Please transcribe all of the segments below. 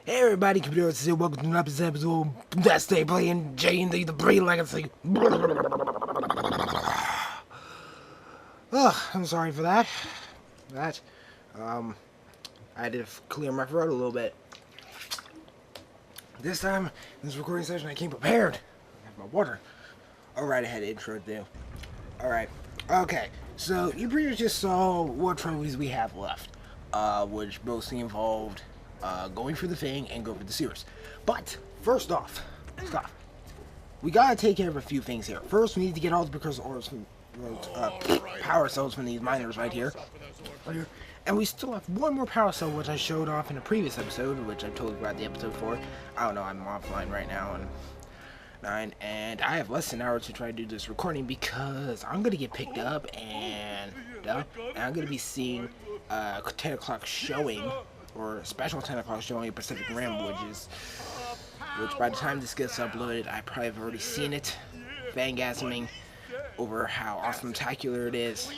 Hey everybody, COMPUTEROSIS here. Welcome to another episode of Daxter playing J&D the Brain Legacy. Oh, I'm sorry for that. I had to clear my throat a little bit. This time, in this recording session, I came prepared. I have my water. Alright, I had an intro to do. Alright, okay. So, you pretty much just saw what trophies we have left. Which mostly involved going for the thing and go for the sewers. But first off, we gotta take care of a few things here. First, we need to get all the precursor orbs from power cells from these miners right here. And we still have one more power cell, which I showed off in a previous episode, which I totally forgot the episode for. I don't know, I'm offline right now and I have less than an hour to try to do this recording because I'm gonna get picked up and I'm gonna be seeing 10 o'clock showing, or a special 10 o'clock showing of Pacific Rim, which by the time this gets uploaded, I probably have already seen it, fangasming over how awesome-tacular it is,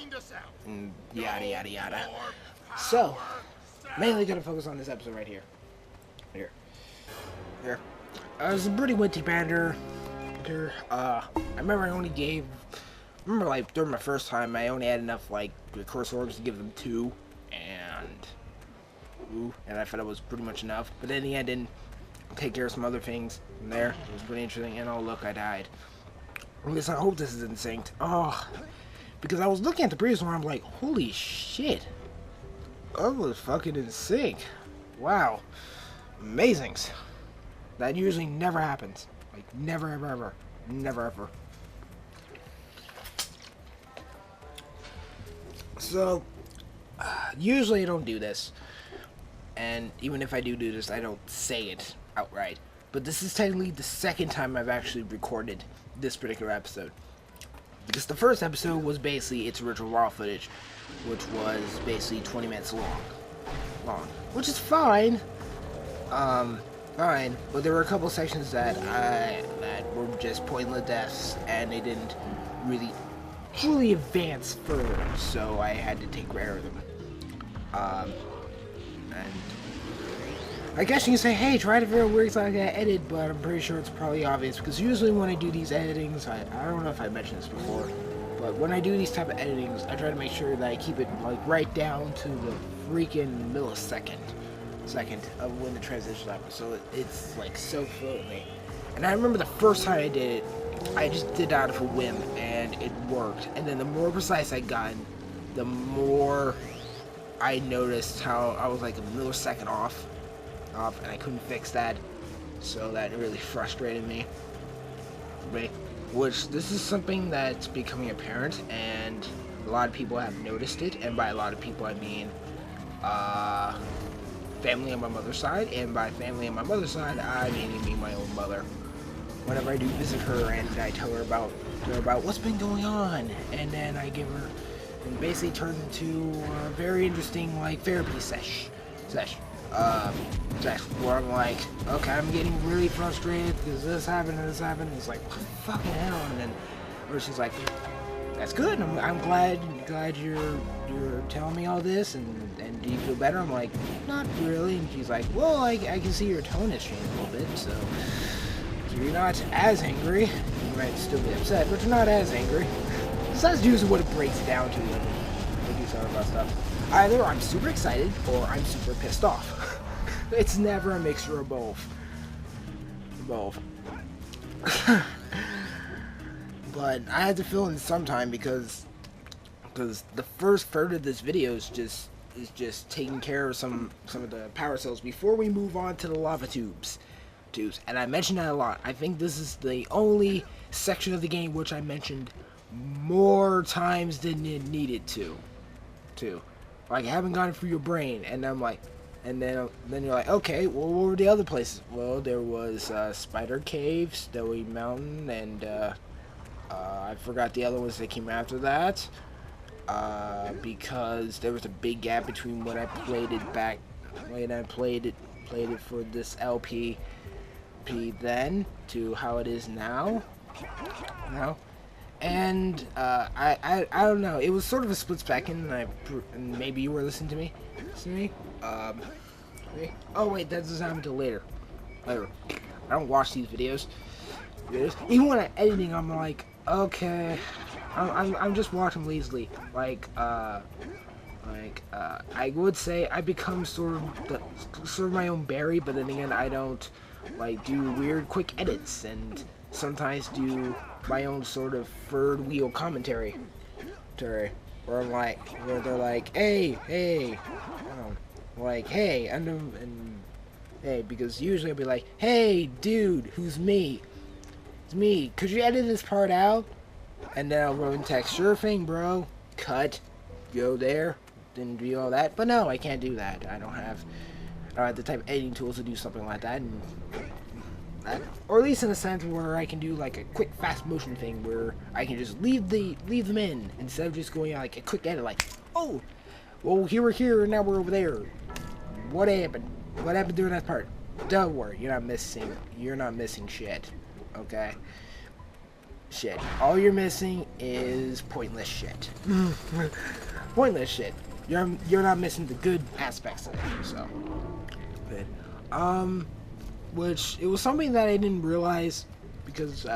and yada yada yada. So, mainly gonna focus on this episode right here. It's a pretty witty banter. I remember like during my first time, I only had enough like precursor orbs to give them 2, and I thought it was pretty much enough. But then in the end, I didn't take care of some other things from there. It was pretty interesting, and oh look, I died. At least I hope this is in sync. Oh, because I was looking at the previous one, I'm like, holy shit, I was fucking in sync. Wow, amazings. That usually never happens. Like, never, ever, ever. Never, ever. So, usually I don't do this. And even if I do this, I don't say it outright. But this is technically the second time I've actually recorded this particular episode. Because the first episode was basically its original raw footage, which was basically 20 minutes long. Which is fine. Fine, but there were a couple sections that were just pointless deaths, and they didn't really truly advance further, so I had to take care of them. And I guess you can say, hey, try to figure out where exactly I edit, but I'm pretty sure it's probably obvious, because usually when I do these editings, I don't know if I mentioned this before, but when I do these type of editings, I try to make sure that I keep it like right down to the freaking millisecond of when the transition happens, so it's like so fluently. And I remember the first time I did it, I just did it out of a whim, and it worked. And then the more precise I got, the more I noticed how I was like a millisecond off, and I couldn't fix that. So that really frustrated me. Which this is something that's becoming apparent, and a lot of people have noticed it. And by a lot of people, I mean family on my mother's side, and by family on my mother's side, I mean my own mother. Whenever I do visit her and I tell her about what's been going on, and then I give her, and basically turns into a very interesting like therapy sesh, where I'm like, okay, I'm getting really frustrated because this happened and this happened, and it's like, what the fucking hell, and then, or she's like, that's good. I'm glad you're telling me all this, and do you feel better? I'm like, not really. And she's like, well, I can see your tone has changed a little bit, so you're not as angry. You might still be upset, but you're not as angry. So that's usually what it breaks down to when you talk about stuff. Either I'm super excited or I'm super pissed off. It's never a mixture of both. But I had to fill in some time because the first third of this video is just taking care of some of the power cells before we move on to the lava tubes. And I mentioned that a lot. I think this is the only section of the game which I mentioned more times than it needed to. Like, I haven't gone through your brain, and I'm like, and then you're like, okay, well, what were the other places? Well, there was Spider Cave, Snowy Mountain, and I forgot the other ones that came after that, because there was a big gap between when I played it for this LP then to how it is now. And I don't know. It was sort of a split second, and maybe you were listening to me. Oh wait, that doesn't happen until later. Later. I don't watch these videos. Even when I'm editing, I'm like, okay, I'm just watching lazily. I would say I become sort of my own Barry, but then again, I don't like do weird quick edits and sometimes do my own sort of third wheel commentary. Where I'm like, where they're like, hey, like, hey, and hey, because usually I'll be like, hey, dude, who's me? It's me. Could you edit this part out? And then I'll go and text, sure thing, bro. Cut. Go there. Didn't do all that. But no, I can't do that. I don't have the type of editing tools to do something like that. Or at least in a sense where I can do like a quick fast motion thing where I can just leave them in instead of just going like a quick edit like, oh, well, here we're here and now we're over there. What happened? What happened during that part? Don't worry, you're not missing shit. Okay? Shit. All you're missing is pointless shit. Pointless shit. You're not missing the good aspects of it, so. Good. Which, it was something that I didn't realize because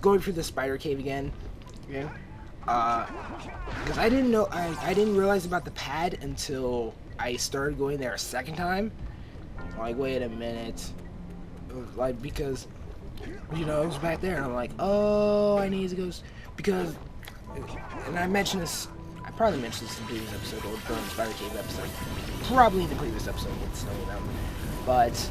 going through the spider cave again, yeah. Because I didn't know, I didn't realize about the pad until I started going there a second time. Like, wait a minute. Like, because, you know, it was back there, and I'm like, oh, I need to go, because, and I mentioned this, I probably mentioned this in the previous episode, or during the Spider Cave episode, probably in the previous episode with Snow Mountain, but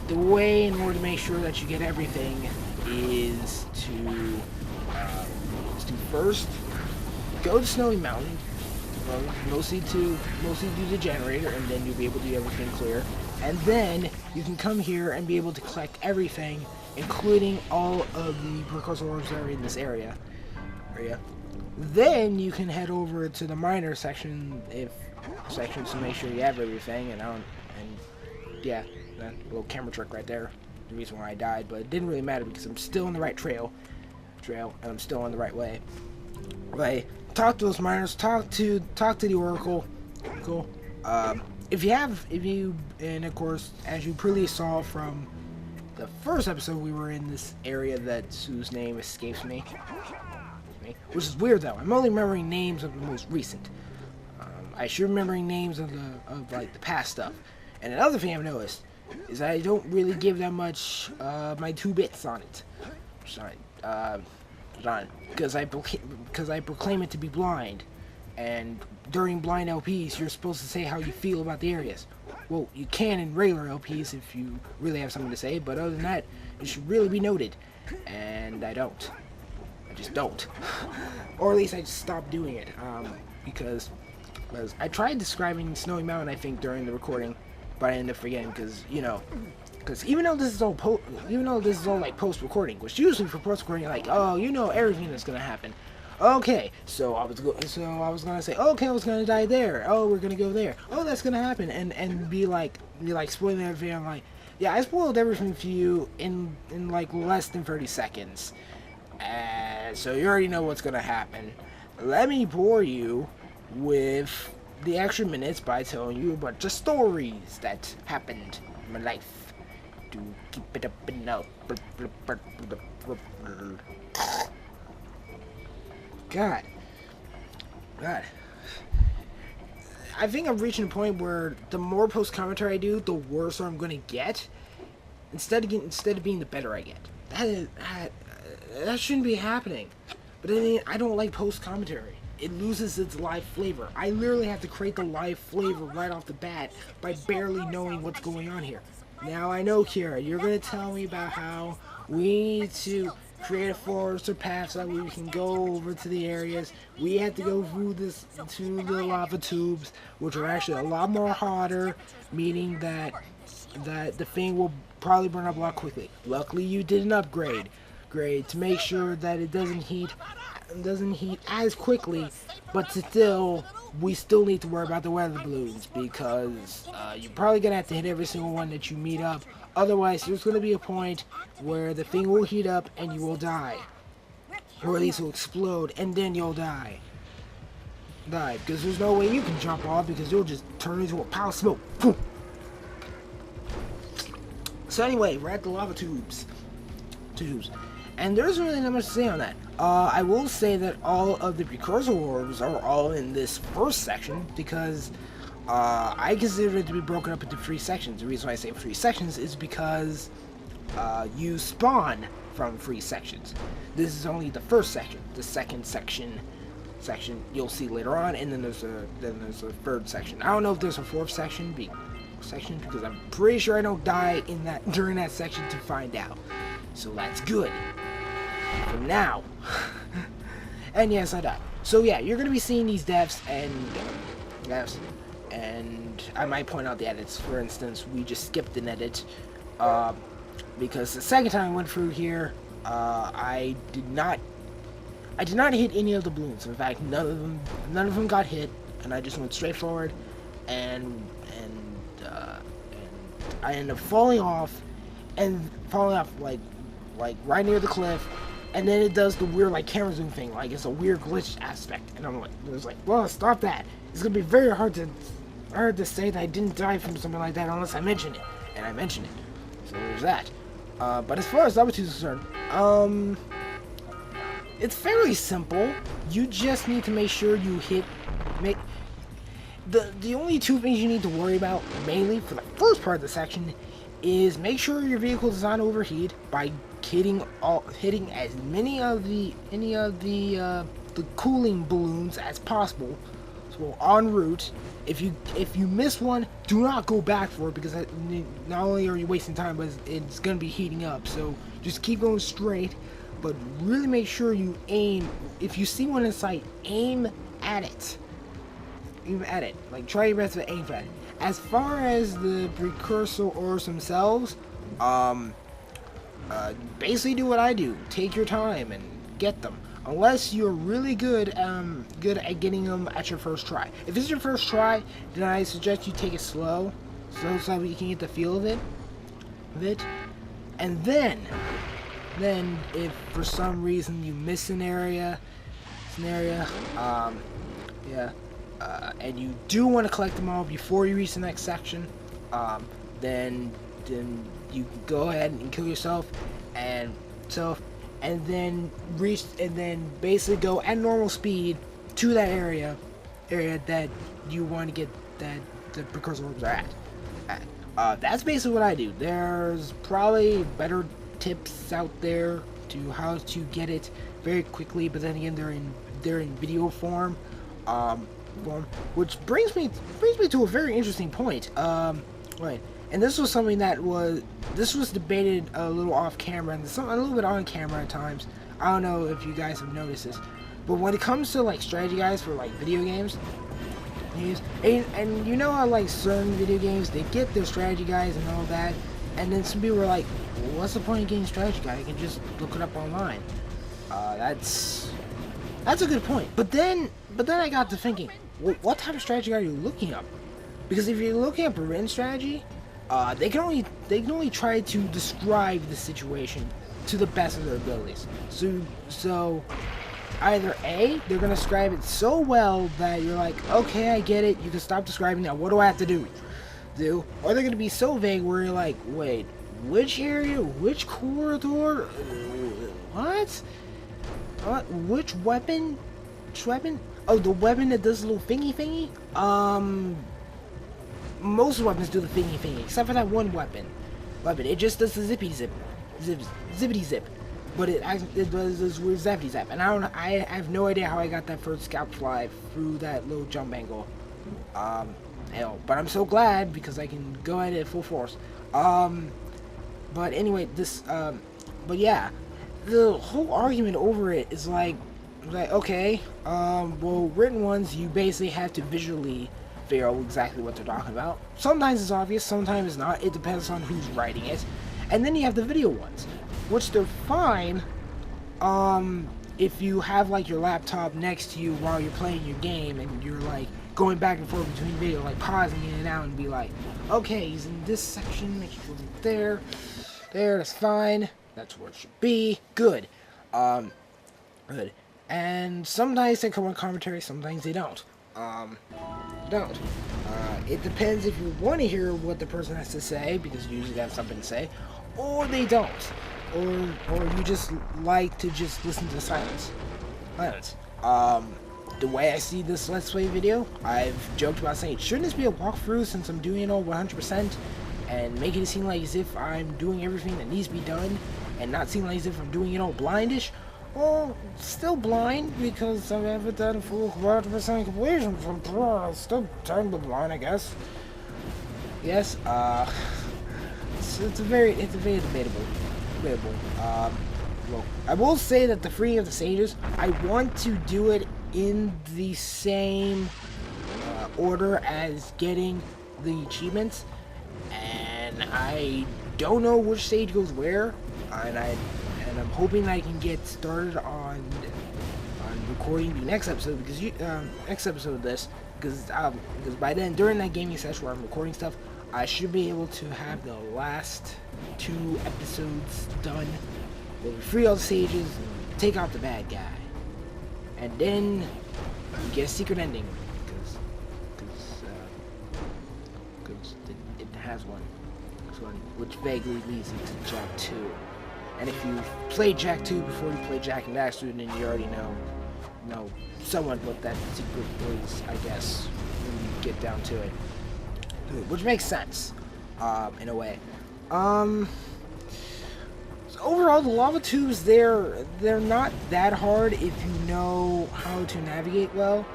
the way in order to make sure that you get everything is to first go to Snowy Mountain, mostly do the generator, and then you'll be able to do everything clear. And then you can come here and be able to collect everything, including all of the precursor orbs that are in this area. Then you can head over to the miner section to make sure you have everything. And yeah, that little camera trick right there, the reason why I died, but it didn't really matter because I'm still on the right trail, and I'm still on the right way. Like, talk to those miners, talk to the Oracle. Cool. And of course, as you pretty saw from the first episode, we were in this area whose name escapes me. Which is weird though. I'm only remembering names of the most recent. I should remembering names of like the past stuff. And another thing I've noticed is I don't really give that much my 2 bits on it. Because I proclaim it to be blind, and during blind LPs you're supposed to say how you feel about the areas. Well, you can in regular LPs if you really have something to say, but other than that, it should really be noted. And I don't. I just don't. Or at least I just stopped doing it. Because I tried describing Snowy Mountain, I think, during the recording, but I ended up forgetting because, you know, even though this is all like post-recording, which usually for post-recording, you're like, oh, you know everything that's gonna happen. Okay, so I was gonna say, okay, I was gonna die there. Oh, we're gonna go there. Oh, that's gonna happen, and be like spoiling everything. I'm like, yeah, I spoiled everything for you in like less than 30 seconds. So you already know what's gonna happen. Let me bore you with the extra minutes by telling you a bunch of stories that happened in my life to keep it up and out. God. I think I'm reaching a point where the more post commentary I do, the worse I'm gonna get. Instead of being the better I get. That shouldn't be happening. But I mean, I don't like post commentary. It loses its live flavor. I literally have to create the live flavor right off the bat by barely knowing what's going on here. Now I know, Kira, you're gonna tell me about how we need to create a forest or path so that we can go over to the areas. We have to go through to the lava tubes, which are actually a lot more hotter, meaning that the thing will probably burn up a lot quickly. Luckily, you did an upgrade to make sure that it doesn't heat as quickly, but still, we still need to worry about the weather balloons because you're probably gonna have to hit every single one that you meet up. Otherwise, there's gonna be a point where the thing will heat up and you will die, or at least it will explode and then you'll die. die, because there's no way you can jump off, because you'll just turn into a pile of smoke. Boom. So anyway, we're at the lava tubes. And there's really not much to say on that. I will say that all of the precursor orbs are all in this first section, because I consider it to be broken up into 3 sections. The reason why I say 3 sections is because you spawn from 3 sections. This is only the first section. The second section you'll see later on, and then there's a third section. I don't know if there's a 4th section because I'm pretty sure I don't die during that section to find out. So that's good for now. And yes, I died. So yeah, you're gonna be seeing these deaths and I might point out the edits. For instance, we just skipped an edit because the second time I went through here, I did not hit any of the balloons. In fact, none of them got hit, and I just went straight forward, and I ended up falling off like right near the cliff, and then it does the weird like camera zoom thing, like it's a weird glitch aspect, and I'm like, it was like, well, stop that. It's gonna be very hard to say that I didn't die from something like that unless I mention it, and I mentioned it. So there's that. But as far as lava tubes is concerned, it's fairly simple. You just need to make sure you the only 2 things you need to worry about mainly for the first part of the section is make sure your vehicle does not overheat by hitting as many of the cooling balloons as possible. So en route, if you miss one, do not go back for it, because not only are you wasting time, but it's going to be heating up. So just keep going straight, but really make sure you aim. If you see one in sight, aim at it. Like, try your best to aim at it. As far as the precursor orbs themselves, basically do what I do. Take your time and get them. Unless you're really good at getting them at your first try. If it's your first try, then I suggest you take it slow so you can get the feel of it. And then if for some reason you miss an area, and you do want to collect them all before you reach the next section, then you can go ahead and kill yourself, and then basically go at normal speed to that area that you want to get that the precursor orbs are at. That's basically what I do. There's probably better tips out there to how to get it very quickly, but then again, they're in video form. Which brings me to a very interesting point. Right, and this was something that was debated a little off camera and a little bit on camera at times. I don't know if you guys have noticed this, but when it comes to like strategy guides for like video games, and you know how like certain video games, they get their strategy guides and all that, and then some people are like, well, what's the point of getting a strategy guide? You can just look it up online. That's a good point. But then I got to thinking, what type of strategy are you looking up? Because if you're looking up a written strategy, they can only try to describe the situation to the best of their abilities. So either A, they're gonna describe it so well that you're like, okay, I get it, you can stop describing now, what do I have to do? Or they're gonna be so vague where you're like, wait, which area, which corridor, what? Which weapon? Which weapon? Oh, the weapon that does a little thingy? Most weapons do the thingy, except for that one weapon. It just does the zippity zip. But it does this weird zappity zap. And I have no idea how I got that first scalp fly through that little jump angle. Hell, but I'm so glad because I can go at it full force. But anyway, but yeah. The whole argument over it is like okay, well, written ones, you basically have to visually figure out exactly what they're talking about. Sometimes it's obvious, sometimes it's not. It depends on who's writing it. And then you have the video ones, which they're fine if you have like your laptop next to you while you're playing your game and you're like going back and forth between video, like pausing in and out and be like, okay, he's in this section, make sure he's there, that's fine. That's where it should be. Good. Good. And sometimes they come on commentary, sometimes they don't. don't. It depends if you want to hear what the person has to say, because usually they have something to say, or they don't. Or you just like to just listen to the silence. The way I see this Let's Play video, I've joked about saying, shouldn't this be a walkthrough since I'm doing it all 100%, and making it seem like as if I'm doing everything that needs to be done, and not seem like as if I'm doing it all blindish? Well, still blind, because I haven't done a full 100% completion, so still technically blind, I guess. Yes, it's a very debatable. Well, I will say that the freeing of the sages, I want to do it in the same order as getting the achievements, and I don't know which stage goes where, and I'm hoping I can get started on recording the next episode, because next episode of this, because by then, during that gaming session where I'm recording stuff, I should be able to have the last 2 episodes done, where we free all the sages and take out the bad guy, and then we get a secret ending, because it has one, which vaguely leads into Jak 2. And if you played Jak 2 before you played Jak and Daxter, then you already know somewhat what that secret is, I guess, when you get down to it. Which makes sense, in a way. So overall, the lava tubes, they're not that hard if you know how to navigate well.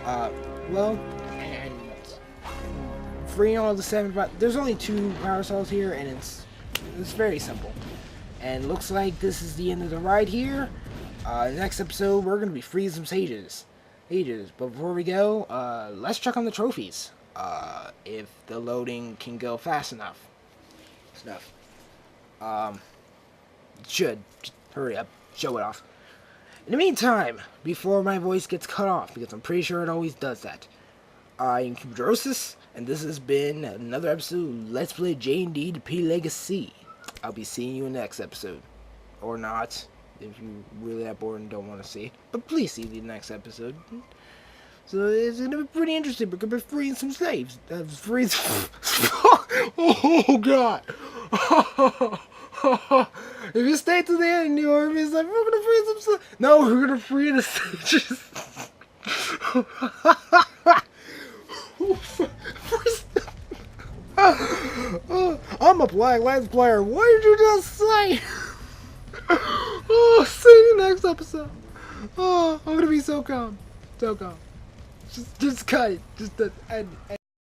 And freeing all the 7, but there's only 2 power cells here, and it's very simple. And looks like this is the end of the ride here. Next episode, we're going to be freeing some sages. But before we go, let's check on the trophies. If the loading can go fast enough. Should. Just hurry up. Show it off. In the meantime, before my voice gets cut off, because I'm pretty sure it always does that, I am COMPUTEROSIS, and this has been another episode of Let's Play J&D P Legacy. I'll be seeing you in the next episode. Or not, if you're really that bored and don't want to see. But please see the next episode. So it's going to be pretty interesting. We're going to be freeing some slaves. Oh, God. If you stay to the end, the army is like, we're going to free some slaves. No, we're going to free the sages. I'm a Black Lives player. What did you just say? Oh, see you next episode. Oh, I'm gonna be so calm. Just cut it. Just end.